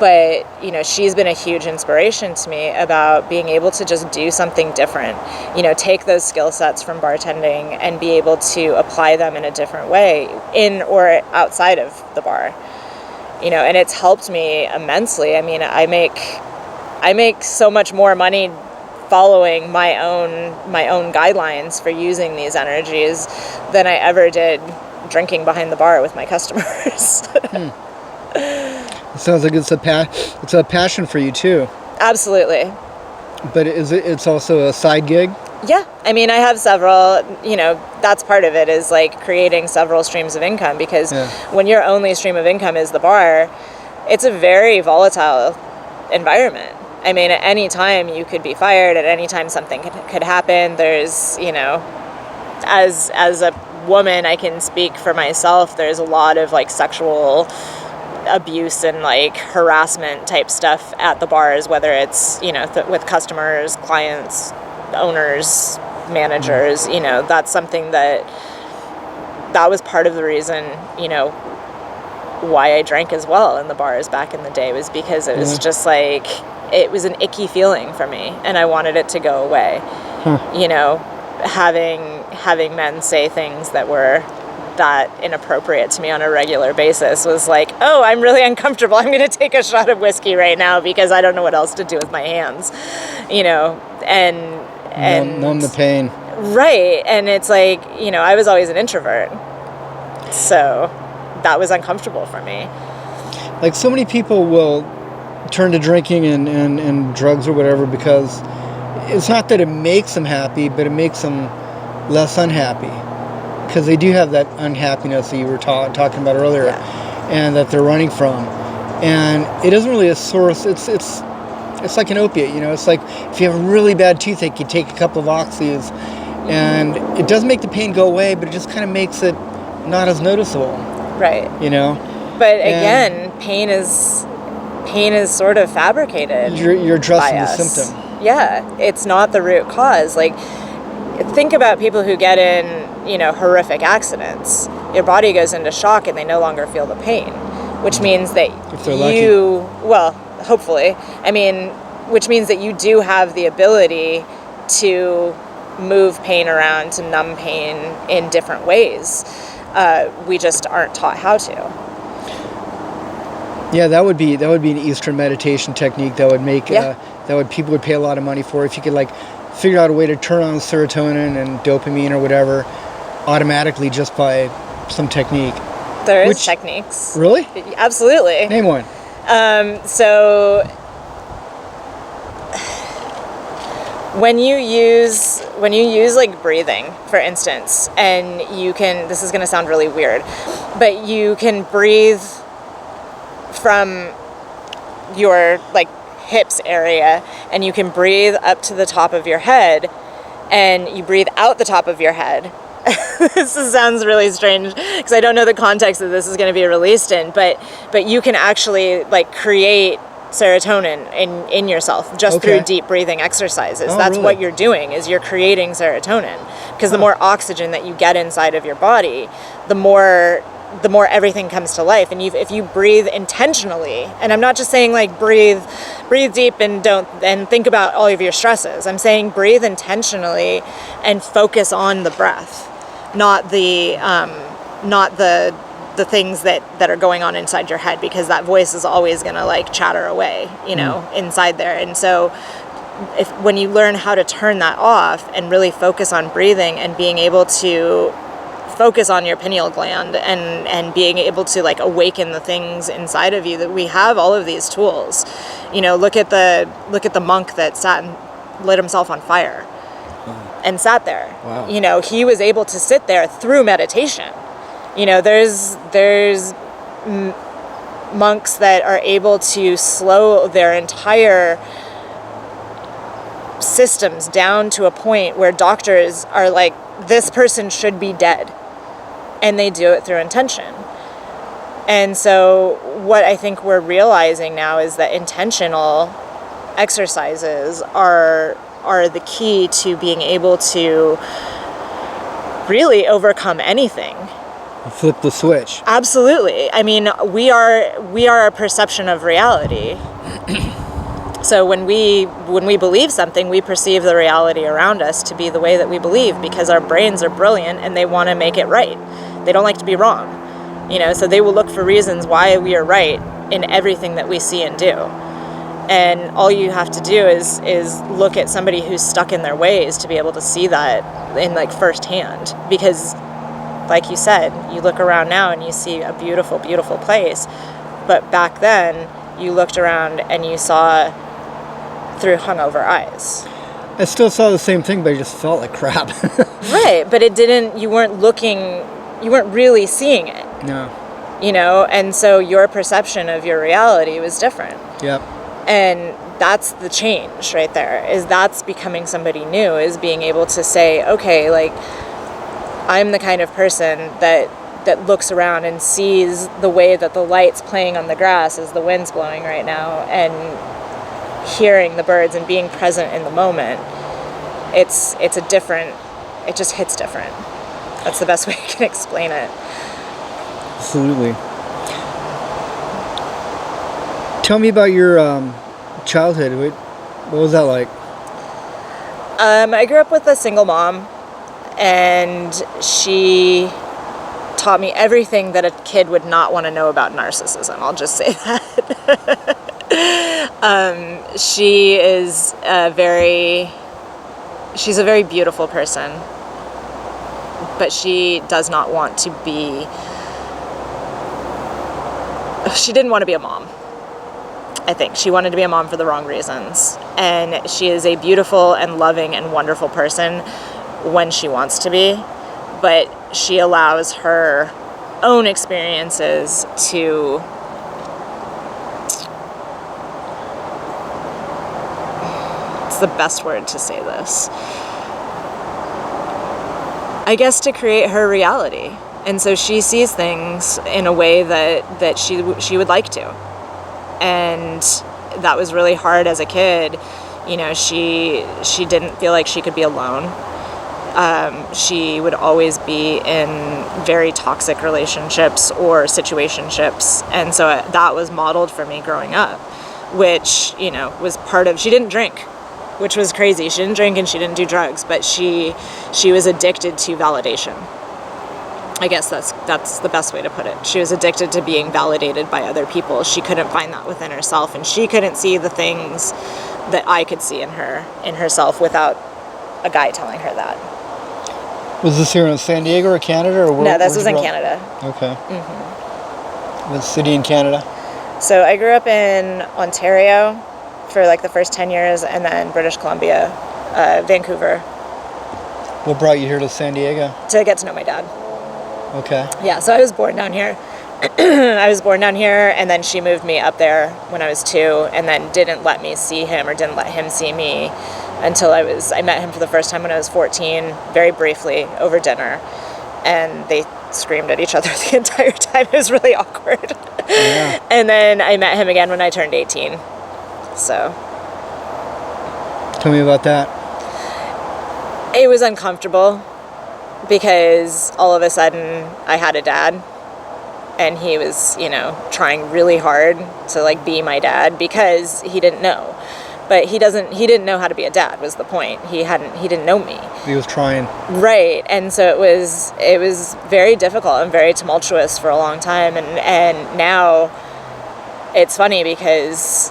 But, you know, she's been a huge inspiration to me about being able to just do something different, you know, take those skill sets from bartending and be able to apply them in a different way in or outside of the bar. You know, and it's helped me immensely. I mean, I make so much more money following my own guidelines for using these energies than I ever did drinking behind the bar with my customers. It sounds like it's a passion for you too. Absolutely. But it's also a side gig? Yeah. I mean, I have several, you know, that's part of it, is like creating several streams of income, because when your only stream of income is the bar, it's a very volatile environment. I mean, at any time you could be fired, at any time something could happen. There's, you know, as a woman, I can speak for myself, there's a lot of like sexual abuse and like harassment type stuff at the bars, whether it's, you know, with customers, clients, owners, managers. You know, that's something that was part of the reason, you know, why I drank as well in the bars back in the day, was because it was just like, it was an icky feeling for me and I wanted it to go away. You know, having men say things that were that inappropriate to me on a regular basis was like, oh, I'm really uncomfortable. I'm going to take a shot of whiskey right now because I don't know what else to do with my hands, you know, and numb the pain. Right. And it's like, you know, I was always an introvert, so that was uncomfortable for me. Like, so many people will turn to drinking and drugs or whatever because it's not that it makes them happy, but it makes them less unhappy. Because they do have that unhappiness that you were talking about earlier, and that they're running from. And it isn't really a source. It's like an opiate, you know. It's like if you have a really bad toothache, you take a couple of oxys, and it does make the pain go away, but it just kind of makes it not as noticeable. Right. You know. But again, pain is sort of fabricated. You're addressing the symptom. Yeah, it's not the root cause. Like, think about people who get in, you know, horrific accidents. Your body goes into shock and they no longer feel the pain, which means that well, hopefully, I mean, which means that you do have the ability to move pain around, to numb pain in different ways. We just aren't taught how to. Yeah, that would be an Eastern meditation technique that would make people would pay a lot of money for, if you could like figure out a way to turn on serotonin and dopamine or whatever automatically just by some technique. There is techniques. Really? Absolutely. Name one. So when you use like breathing, for instance, and this is going to sound really weird, but you can breathe from your like hips area, and you can breathe up to the top of your head, and you breathe out the top of your head. This sounds really strange because I don't know the context that this is going to be released in, but you can actually like create serotonin in yourself just through deep breathing exercises. That's really what you're doing, is you're creating serotonin, because the more oxygen that you get inside of your body, the more everything comes to life. And if you breathe intentionally, and I'm not just saying like breathe deep and think about all of your stresses. I'm saying breathe intentionally and focus on the breath, not the things that are going on inside your head, because that voice is always going to like chatter away, you know, inside there. And so when you learn how to turn that off and really focus on breathing and being able to focus on your pineal gland and being able to like awaken the things inside of you, that we have all of these tools. You know, look at the monk that sat and lit himself on fire. and sat there. Wow. You know, he was able to sit there through meditation. You know, there's monks that are able to slow their entire systems down to a point where doctors are like, this person should be dead. And they do it through intention. And so what I think we're realizing now is that intentional exercises are the key to being able to really overcome anything. Flip the switch. Absolutely. I mean, we are a perception of reality. So when we believe something, we perceive the reality around us to be the way that we believe, because our brains are brilliant and they want to make it right. They don't like to be wrong. You know, so they will look for reasons why we are right in everything that we see and do. And all you have to do is look at somebody who's stuck in their ways to be able to see that in like firsthand. Because like you said, you look around now and you see a beautiful, beautiful place. But back then you looked around and you saw through hungover eyes. I still saw the same thing, but I just felt like crap. Right, but you weren't really seeing it. No. You know, and so your perception of your reality was different. Yep. And that's the change right there, is that's becoming somebody new, is being able to say, okay, like, I'm the kind of person that looks around and sees the way that the light's playing on the grass as the wind's blowing right now, and hearing the birds and being present in the moment. It just hits different. That's the best way I can explain it. Absolutely. Tell me about your childhood. What was that like? I grew up with a single mom, and she taught me everything that a kid would not want to know about narcissism. I'll just say that. She's a very beautiful person, but she does not want to be, she didn't want to be a mom. I think she wanted to be a mom for the wrong reasons. And she is a beautiful and loving and wonderful person when she wants to be, but she allows her own experiences to it's the best word to say this, I guess, to create her reality. And so she sees things in a way that she would like to. And that was really hard as a kid. You know, she didn't feel like she could be alone. She would always be in very toxic relationships or situationships. And so that was modeled for me growing up, which, you know, was part of, she didn't drink, which was crazy. She didn't drink and she didn't do drugs, but she was addicted to validation. I guess that's the best way to put it. She was addicted to being validated by other people. She couldn't find that within herself, and she couldn't see the things that I could see in herself without a guy telling her that. Was this here in San Diego or Canada? Or No, this was in Canada. Okay. Mm-hmm. What city in Canada? So I grew up in Ontario for like the first 10 years, and then British Columbia, Vancouver. What brought you here to San Diego? To get to know my dad. Okay. Yeah, so I was born down here. And then she moved me up there when I was 2, and then didn't let me see him, or didn't let him see me until I met him for the first time when I was 14, very briefly, over dinner. And they screamed at each other the entire time. It was really awkward. Yeah. And then I met him again when I turned 18. So. Tell me about that. It was uncomfortable, because all of a sudden I had a dad, and he was, you know, trying really hard to like be my dad, because he didn't know. But he didn't know how to be a dad, was the point. He didn't know me. He was trying. Right. And so it was very difficult and very tumultuous for a long time, and now it's funny because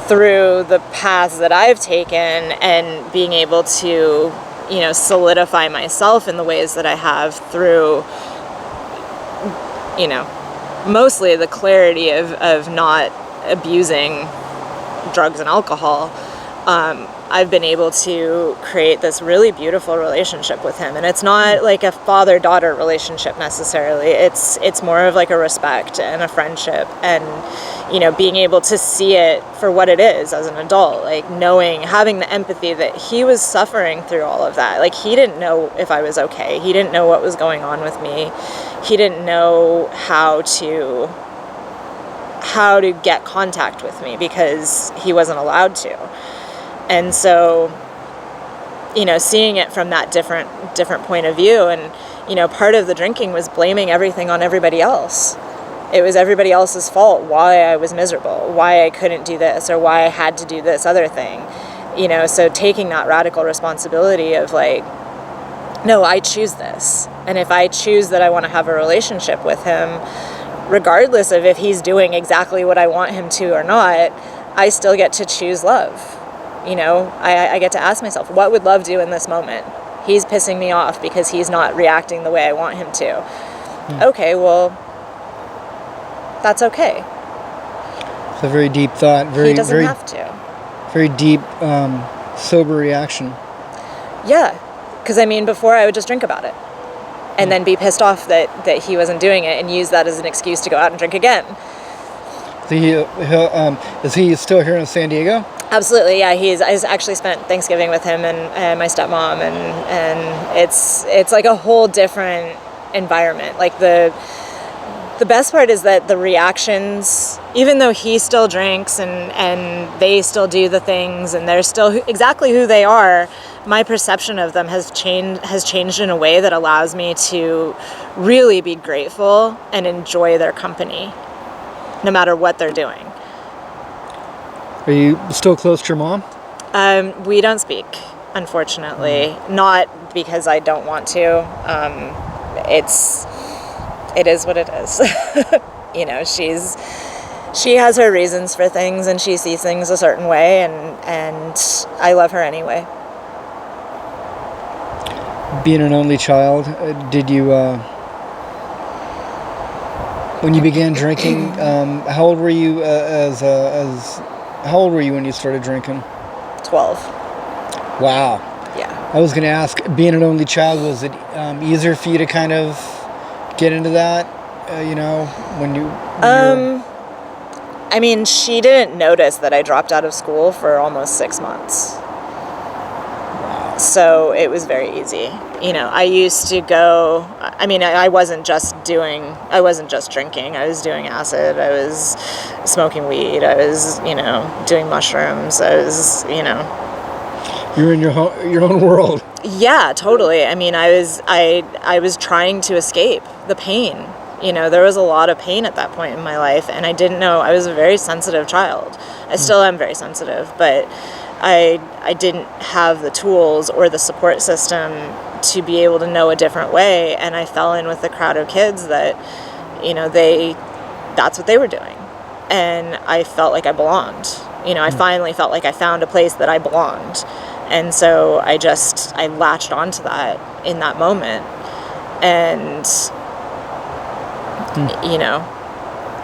through the paths that I've taken and being able to, you know, solidify myself in the ways that I have through, you know, mostly the clarity of not abusing drugs and alcohol, I've been able to create this really beautiful relationship with him. And it's not like a father-daughter relationship necessarily. It's more of like a respect and a friendship, and, you know, being able to see it for what it is as an adult, like knowing, having the empathy that he was suffering through all of that. Like, he didn't know if I was okay. He didn't know what was going on with me. He didn't know how to get contact with me because he wasn't allowed to. And so, you know, seeing it from that different point of view, and, you know, part of the drinking was blaming everything on everybody else. It was everybody else's fault why I was miserable, why I couldn't do this, or why I had to do this other thing. You know, so taking that radical responsibility of like, no, I choose this. And if I choose that I want to have a relationship with him, regardless of if he's doing exactly what I want him to or not, I still get to choose love. You know, I get to ask myself, what would love do in this moment? He's pissing me off because he's not reacting the way I want him to. Okay, well, that's okay. It's a very deep thought. He doesn't have to. Very deep, sober reaction. Yeah, because I mean, before I would just drink about it and then be pissed off that he wasn't doing it and use that as an excuse to go out and drink again. Is he still here in San Diego? Absolutely, yeah. I actually spent Thanksgiving with him and my stepmom, and it's like a whole different environment. Like the best part is that the reactions, even though he still drinks and they still do the things and they're still exactly who they are, my perception of them has changed in a way that allows me to really be grateful and enjoy their company, no matter what they're doing. Are you still close to your mom? We don't speak, unfortunately. Not because I don't want to. It is what it is. You know, she has her reasons for things, and she sees things a certain way, and I love her anyway. Being an only child, did you, when you began drinking, how old were you how old were you when you started drinking? 12. Wow. Yeah. I was going to ask, being an only child, was it easier for you to kind of get into that, you know, when you... I mean, she didn't notice that I dropped out of school for almost 6 months. Wow. So it was very easy. You know, I used to go, I mean, I wasn't just drinking. I was doing acid. I was smoking weed. I was, you know, doing mushrooms. I was, you know. You're in your own world. Yeah, totally. I mean, I was trying to escape the pain. You know, there was a lot of pain at that point in my life, and I didn't know. I was a very sensitive child. I still am very sensitive, but I didn't have the tools or the support system to be able to know a different way, and I fell in with a crowd of kids that, you know, that's what they were doing, and I felt like I belonged. You know, I finally felt like I found a place that I belonged, and so I latched onto that in that moment, and you know,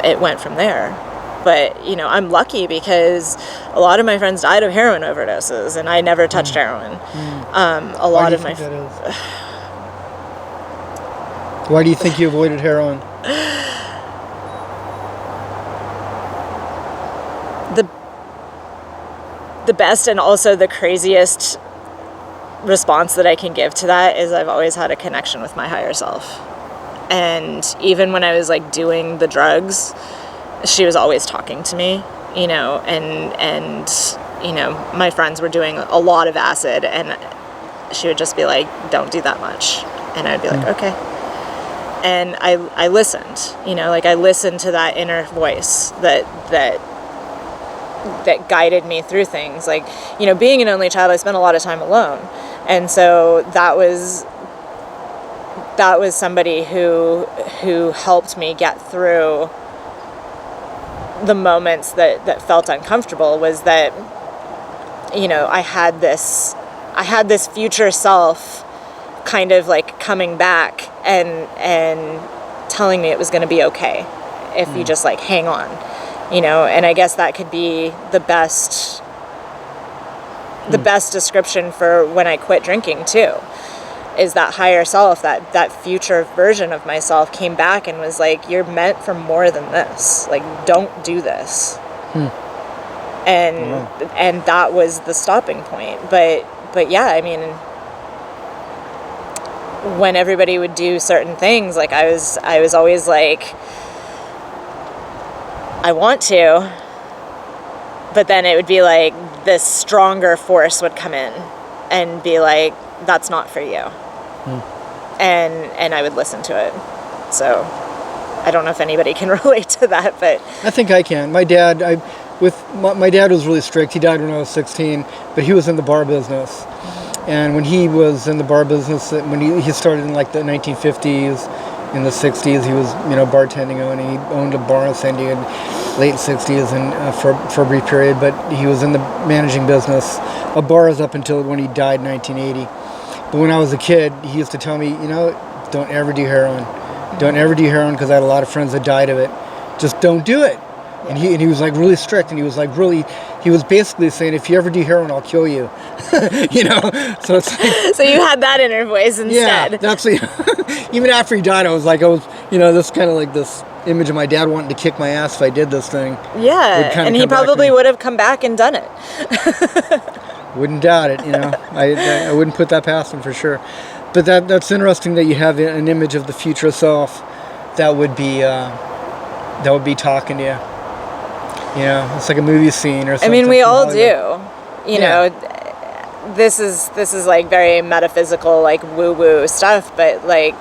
it went from there. But, you know, I'm lucky because a lot of my friends died of heroin overdoses, and I never touched heroin. A lot of my... Why do you think you avoided heroin? The best and also the craziest response that I can give to that is I've always had a connection with my higher self. And even when I was like doing the drugs, she was always talking to me, you know, and you know, my friends were doing a lot of acid, and she would just be like, don't do that much. And I would be like, okay. And I listened, you know, like I listened to that inner voice that guided me through things. Like, you know, being an only child, I spent a lot of time alone. And so that was somebody who helped me get through the moments that felt uncomfortable. Was that, you know, I had this future self kind of like coming back and telling me it was going to be okay if you just like hang on, you know. And I guess that could be the best the best description for when I quit drinking too. Is that higher self, that future version of myself came back and was like, you're meant for more than this. Like, don't do this. And that was the stopping point. But yeah, I mean, when everybody would do certain things, like I was always like, I want to, but then it would be like this stronger force would come in and be like, that's not for you. And I would listen to it. So I don't know if anybody can relate to that, but I think I can. My dad was really strict. He died when I was 16, but he was in the bar business. And when he was in the bar business, when he started in like the 1950s, in the 60s, he was, bartending, and he owned a bar in San Diego in late 60s and for a brief period, but he was in the managing business of bars up until when he died in 1980. But when I was a kid, he used to tell me, don't ever do heroin. Don't ever do heroin, because I had a lot of friends that died of it. Just don't do it. And he was like really strict, and he was basically saying, if you ever do heroin, I'll kill you. So it's like, so you had that inner voice instead. Yeah, that's even after he died, I was this kind of like this image of my dad wanting to kick my ass if I did this thing. Yeah, and he probably would have come back and done it. Wouldn't doubt it, I wouldn't put that past him for sure. But that's interesting that you have an image of the future self that would be talking to you. It's like a movie scene or something. I mean, we all do. You know, this is like very metaphysical, like woo-woo stuff, but like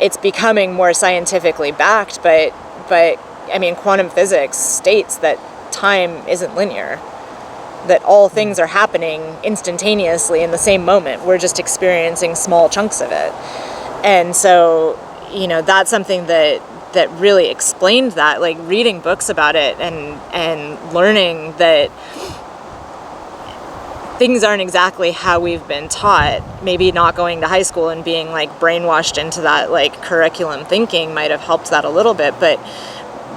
it's becoming more scientifically backed. But I mean, quantum physics states that time isn't linear. That all things are happening instantaneously in the same moment. We're just experiencing small chunks of it. And so, that's something that really explained that, like reading books about it and learning that things aren't exactly how we've been taught. Maybe not going to high school and being like brainwashed into that like curriculum thinking might have helped that a little bit, but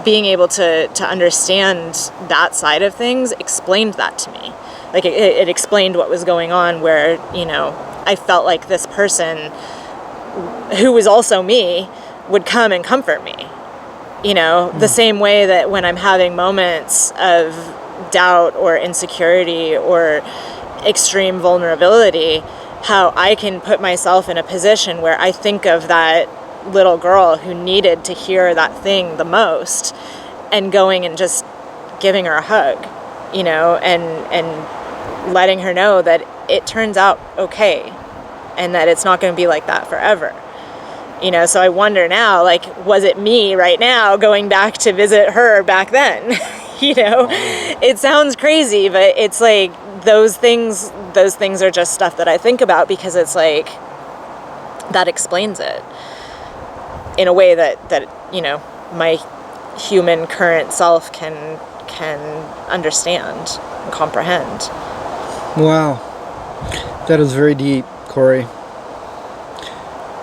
being able to understand that side of things explained that to me. Like it explained what was going on, where, I felt like this person who was also me would come and comfort me. The same way that when I'm having moments of doubt or insecurity or extreme vulnerability, how I can put myself in a position where I think of that little girl who needed to hear that thing the most, and going and just giving her a hug, and letting her know that it turns out okay, and that it's not going to be like that forever. So I wonder now, like, was it me right now going back to visit her back then? It sounds crazy, but it's like those things are just stuff that I think about, because it's like that explains it in a way that my human current self can understand and comprehend. Wow, that is very deep, Cori.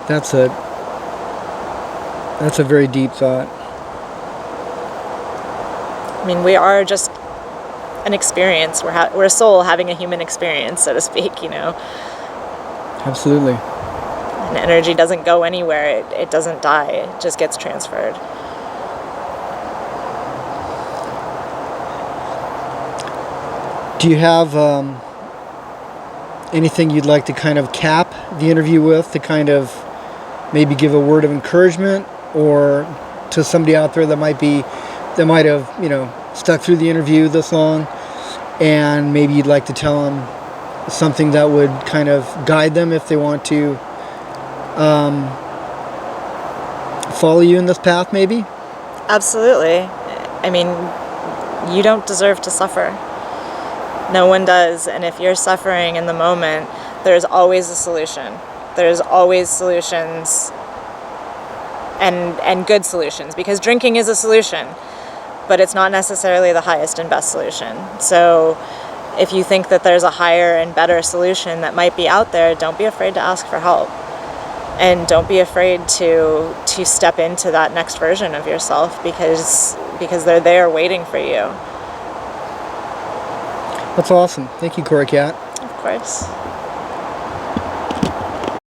That's a very deep thought. I mean, we are just an experience. We're a soul having a human experience, so to speak. Absolutely. And energy doesn't go anywhere. It doesn't die. It just gets transferred. Do you have anything you'd like to kind of cap the interview with, to kind of maybe give a word of encouragement, or to somebody out there that might have stuck through the interview this long, and maybe you'd like to tell them something that would kind of guide them if they want to follow you in this path, maybe? Absolutely. I mean, you don't deserve to suffer. No one does. And if you're suffering in the moment, there's always a solution. There's always solutions, and good solutions, because drinking is a solution, but it's not necessarily the highest and best solution. So if you think that there's a higher and better solution that might be out there, don't be afraid to ask for help. And don't be afraid to step into that next version of yourself, because they're there waiting for you. That's awesome. Thank you, Cori Kat. Of course.